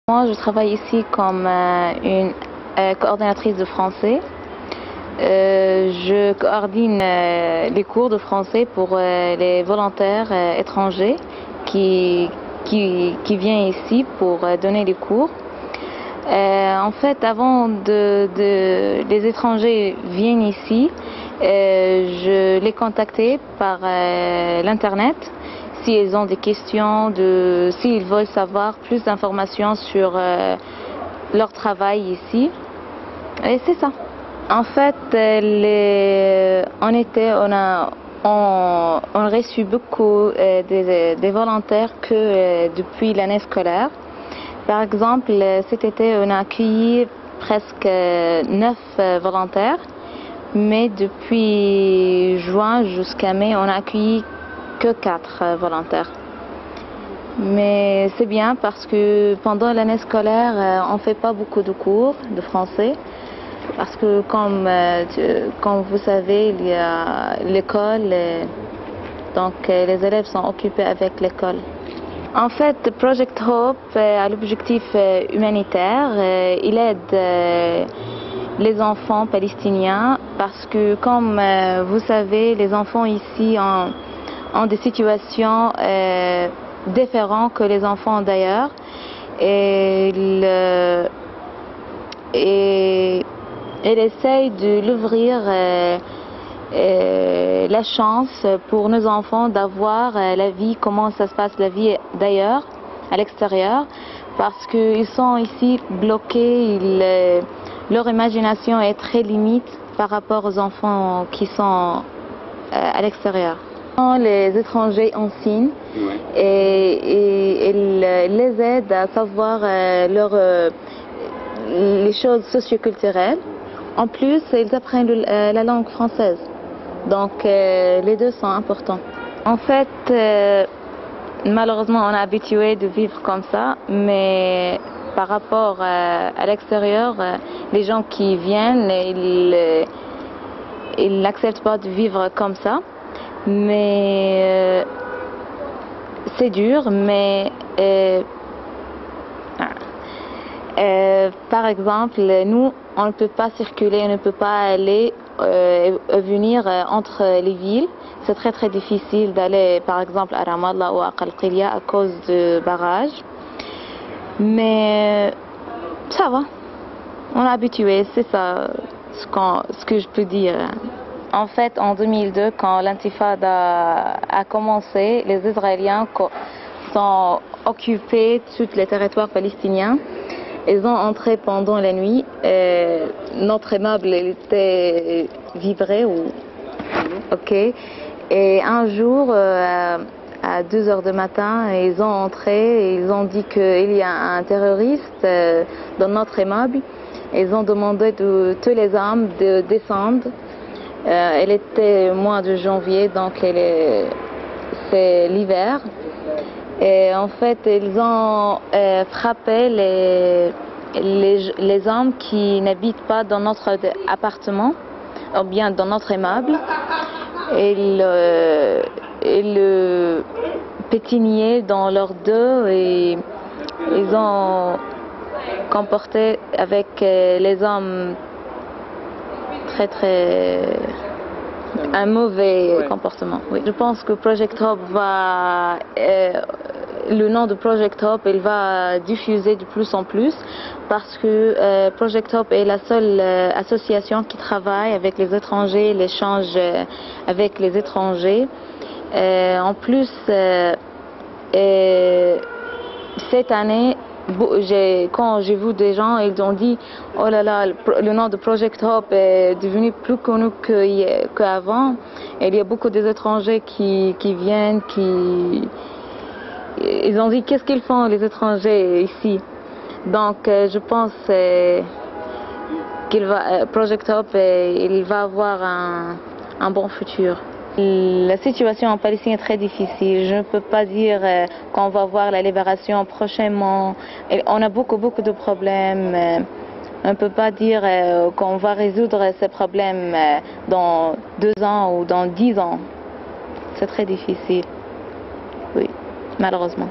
Moi, je travaille ici comme une coordinatrice de français. Je coordine les cours de français pour les volontaires étrangers qui viennent ici pour donner les cours. En fait, avant les étrangers viennent ici, je les contactais par l'internet s'ils ont des questions, s'ils veulent savoir plus d'informations sur leur travail ici. Et c'est ça. En fait, on a reçu beaucoup des volontaires depuis l'année scolaire. Par exemple, cet été, on a accueilli presque 9 volontaires, mais depuis juin jusqu'à mai, on a accueilli que 4 volontaires. Mais c'est bien parce que pendant l'année scolaire, on ne fait pas beaucoup de cours de français. Parce que comme vous savez, il y a l'école, donc les élèves sont occupés avec l'école. En fait, Project Hope a l'objectif humanitaire. Il aide les enfants palestiniens parce que, comme vous savez, les enfants ici ont des situations différentes que les enfants d'ailleurs. Et elle essaye de l'ouvrir la chance pour nos enfants d'avoir la vie, comment ça se passe la vie d'ailleurs, à l'extérieur, parce qu'ils sont ici bloqués, leur imagination est très limite par rapport aux enfants qui sont à l'extérieur. Les étrangers enseignent et les aident à savoir les choses socioculturelles. En plus, ils apprennent la langue française. Donc, les deux sont importants. En fait, malheureusement, on est habitué de vivre comme ça, mais par rapport à l'extérieur, les gens qui viennent, ils n'acceptent pas de vivre comme ça. Mais c'est dur, mais par exemple, nous, on ne peut pas circuler, on ne peut pas aller venir entre les villes. C'est très très difficile d'aller par exemple à Ramallah ou à Qalqilia à cause de barrages. Mais ça va, on est habitué, c'est ça ce que je peux dire. En fait, en 2002, quand l'intifada a commencé, les Israéliens sont occupés tous les territoires palestiniens. Ils ont entré pendant la nuit. Notre immeuble était vibré. Ok. Et un jour, à 2 heures du matin, ils ont entré et ils ont dit qu'il y a un terroriste dans notre immeuble. Ils ont demandé de tous les hommes de descendre. Elle était mois de janvier, donc c'est l'hiver. Et en fait, ils ont frappé les hommes qui n'habitent pas dans notre appartement, ou bien dans notre immeuble. Ils le pétignaient dans leur dos et ils ont comporté avec les hommes un mauvais comportement. Oui. Je pense que Project Hope le nom de Project Hope, il va diffuser de plus en plus parce que Project Hope est la seule association qui travaille avec les étrangers, l'échange avec les étrangers. En plus, cette année, quand j'ai vu des gens, ils ont dit oh là là, le nom de Project Hope est devenu plus connu qu'avant. Il y a beaucoup d'étrangers qui viennent, ils ont dit qu'est-ce qu'ils font les étrangers ici. Donc je pense Project Hope il va avoir un bon futur. La situation en Palestine est très difficile. Je ne peux pas dire qu'on va voir la libération prochainement. On a beaucoup de problèmes. On ne peut pas dire qu'on va résoudre ces problèmes dans 2 ans ou dans 10 ans. C'est très difficile. Oui, malheureusement.